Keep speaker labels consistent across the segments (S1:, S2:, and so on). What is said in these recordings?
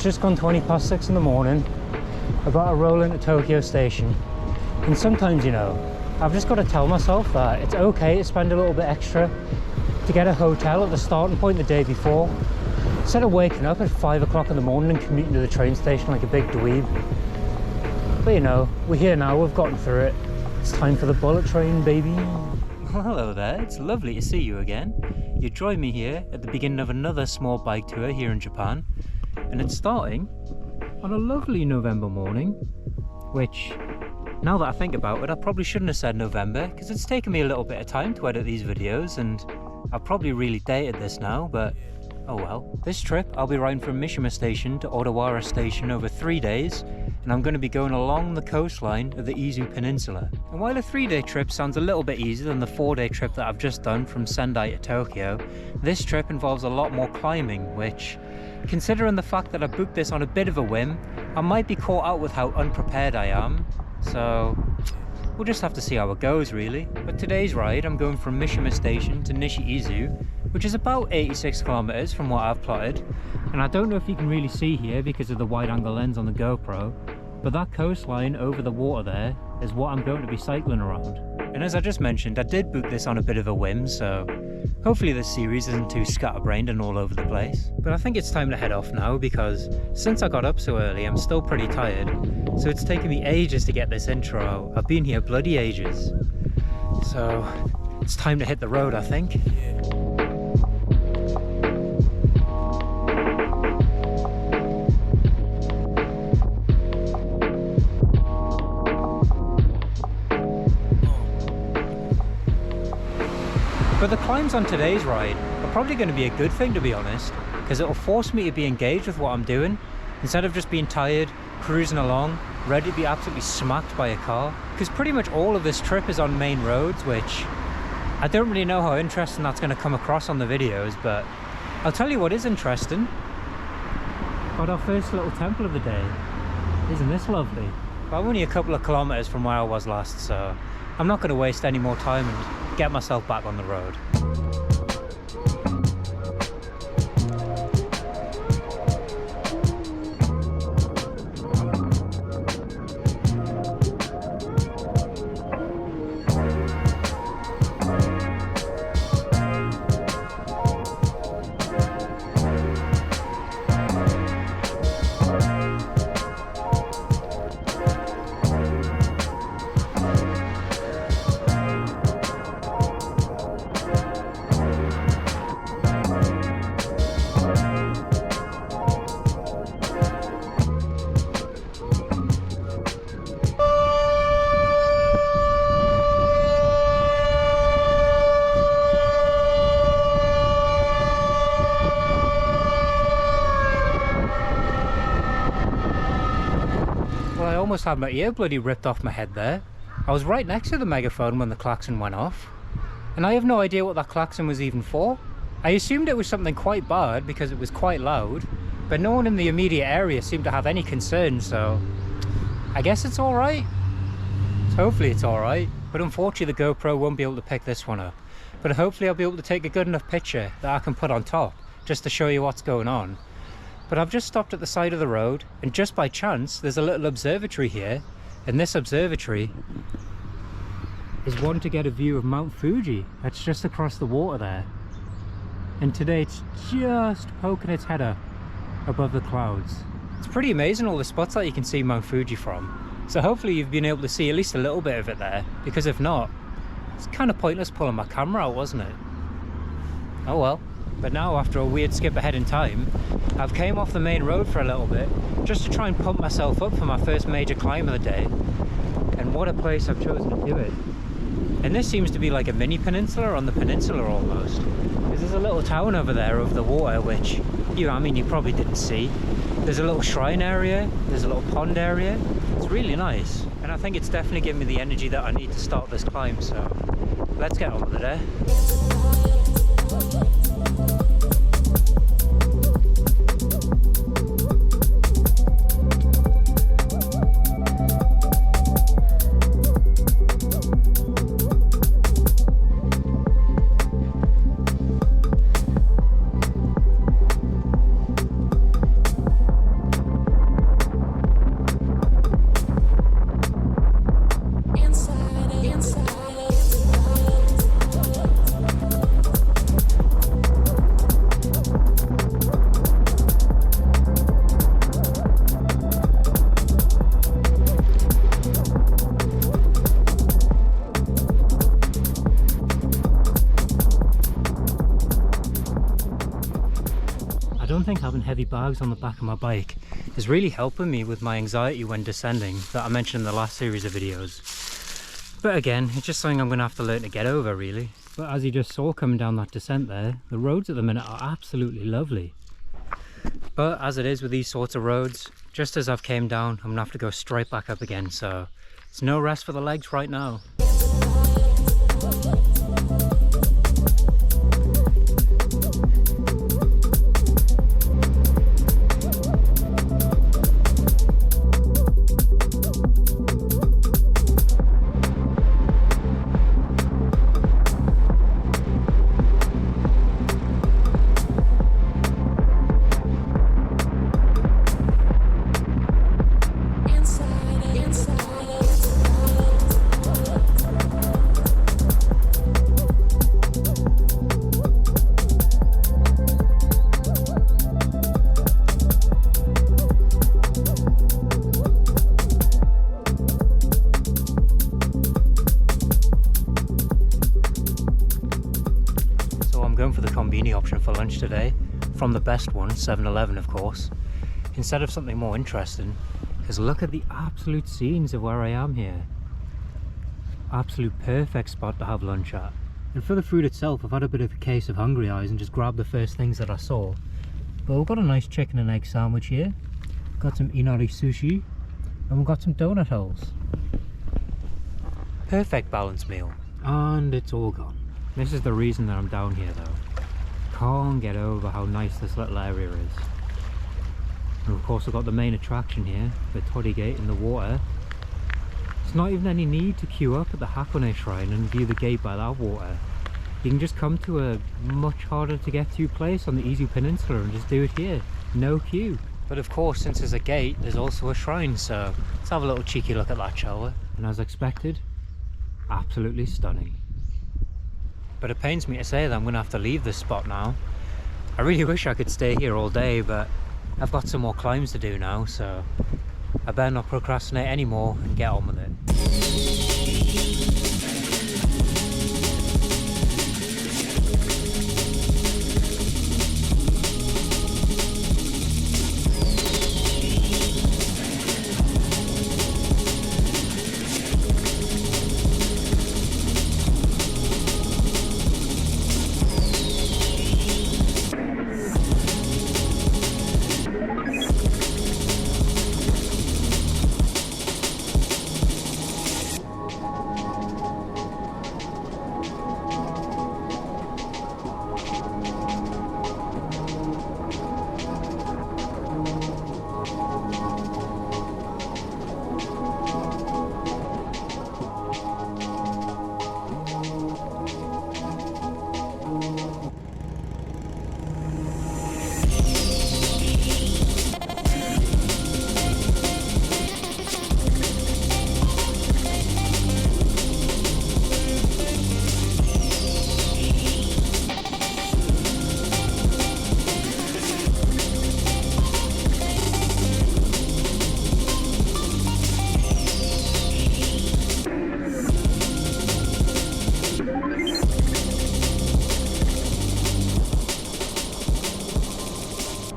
S1: just gone 6:20 in the morning. I've got to roll into Tokyo Station. And sometimes, you know, I've just got to tell myself that it's okay to spend a little bit extra to get a hotel at the starting point the day before, instead of waking up at 5 o'clock in the morning and commuting to the train station like a big dweeb. But you know, we're here now, we've gotten through it. It's time for the bullet train, baby. Hello there, it's lovely to see you again. You joined me here at the beginning of another small bike tour here in Japan, and it's starting on a lovely November morning, which, now that I think about it, I probably shouldn't have said November, because it's taken me a little bit of time to edit these videos, and I've probably really dated this now, but oh well. This trip, I'll be riding from Mishima Station to Odawara Station over 3 days, and I'm going to be going along the coastline of the Izu Peninsula. And while a 3-day trip sounds a little bit easier than the 4-day trip that I've just done from Sendai to Tokyo, this trip involves a lot more climbing, which, considering the fact that I booked this on a bit of a whim, I might be caught out with how unprepared I am, so we'll just have to see how it goes really. But today's ride, I'm going from Mishima Station to Nishiizu, which is about 86 kilometers from what I've plotted. And I don't know if you can really see here because of the wide angle lens on the GoPro, but that coastline over the water there is what I'm going to be cycling around. And as I just mentioned, I did book this on a bit of a whim, so hopefully this series isn't too scatterbrained and all over the place. But I think it's time to head off now, because since I got up so early, I'm still pretty tired. So it's taken me ages to get this intro. I've been here bloody ages. So it's time to hit the road, I think. But the climbs on today's ride are probably going to be a good thing, to be honest, because it'll force me to be engaged with what I'm doing, instead of just being tired, cruising along, ready to be absolutely smacked by a car. Because pretty much all of this trip is on main roads, which I don't really know how interesting that's going to come across on the videos, but I'll tell you what is interesting. Got our first little temple of the day. Isn't this lovely? Well, I'm only a couple of kilometers from where I was last, so I'm not going to waste any more time and get myself back on the road. I almost had my ear bloody ripped off my head there. I was right next to the megaphone when the klaxon went off, and I have no idea what that klaxon was even for. I assumed it was something quite bad because it was quite loud, but no one in the immediate area seemed to have any concern, so I guess it's alright. So hopefully it's alright, but unfortunately the GoPro won't be able to pick this one up. But hopefully I'll be able to take a good enough picture that I can put on top, just to show you what's going on. But I've just stopped at the side of the road, and just by chance there's a little observatory here, and this observatory is one to get a view of Mount Fuji. That's just across the water there, and today it's just poking its head up above the clouds. It's pretty amazing all the spots that you can see Mount Fuji from, so hopefully you've been able to see at least a little bit of it there, because if not, it's kind of pointless pulling my camera out, wasn't it? Oh well. But now, after a weird skip ahead in time, I've came off the main road for a little bit, just to try and pump myself up for my first major climb of the day. And what a place I've chosen to do it. And this seems to be like a mini peninsula on the peninsula almost. Because there's a little town over there over the water, which, you probably didn't see. There's a little shrine area, there's a little pond area. It's really nice. And I think it's definitely given me the energy that I need to start this climb, so let's get on with it, eh? think having heavy bags on the back of my bike is really helping me with my anxiety when descending that I mentioned in the last series of videos. But again, it's just something I'm going to have to learn to get over, really. But as you just saw coming down that descent there, the roads at the minute are absolutely lovely. But as it is with these sorts of roads, just as I've came down, I'm going to have to go straight back up again, so it's no rest for the legs right now. Option for lunch today, from the best one, 7-Eleven of course, instead of something more interesting, because look at the absolute scenes of where I am here. Absolute perfect spot to have lunch at. And for the food itself, I've had a bit of a case of hungry eyes and just grabbed the first things that I saw. But we've got a nice chicken and egg sandwich here, got some inari sushi, and we've got some donut holes. Perfect balanced meal. And it's all gone. This is the reason that I'm down here though. Can't get over how nice this little area is. And of course we've got the main attraction here, the Torii Gate in the water. There's not even any need to queue up at the Hakone Shrine and view the gate by that water. You can just come to a much harder to get to place on the Izu Peninsula and just do it here. No queue. But of course, since there's a gate, there's also a shrine, so let's have a little cheeky look at that, shall we? And as expected, absolutely stunning. But it pains me to say that I'm going to have to leave this spot now. I really wish I could stay here all day, but I've got some more climbs to do now, so I better not procrastinate anymore and get on with it.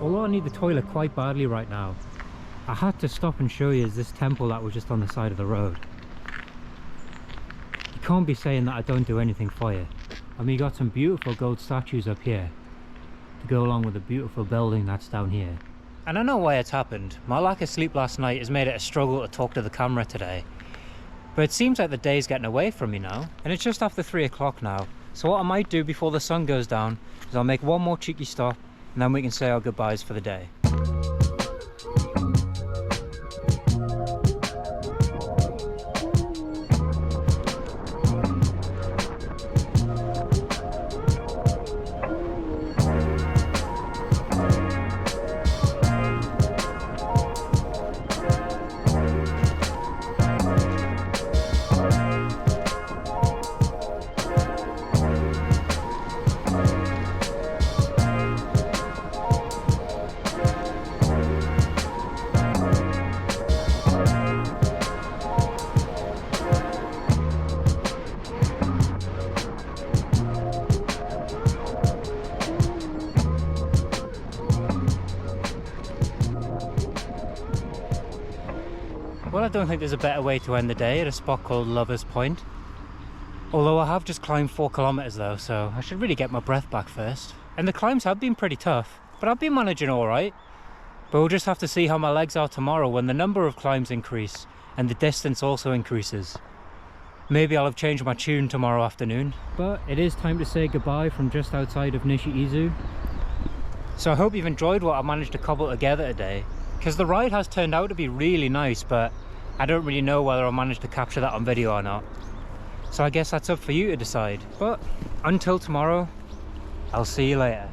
S1: Although I need the toilet quite badly right now, I had to stop and show you this temple that was just on the side of the road. You can't be saying that I don't do anything for you. I mean, you got some beautiful gold statues up here to go along with the beautiful building that's down here. And I know why it's happened. My lack of sleep last night has made it a struggle to talk to the camera today. But it seems like the day's getting away from me now, and it's just after 3 o'clock now. So what I might do before the sun goes down is I'll make one more cheeky stop, and then we can say our goodbyes for the day. Well, I don't think there's a better way to end the day at a spot called Lover's Point. Although I have just climbed 4 kilometers though, so I should really get my breath back first. And the climbs have been pretty tough, but I've been managing alright. But we'll just have to see how my legs are tomorrow when the number of climbs increase and the distance also increases. Maybe I'll have changed my tune tomorrow afternoon. But it is time to say goodbye from just outside of Nishiizu. So I hope you've enjoyed what I managed to cobble together today, because the ride has turned out to be really nice, but I don't really know whether I managed to capture that on video or not. So I guess that's up for you to decide. But until tomorrow, I'll see you later.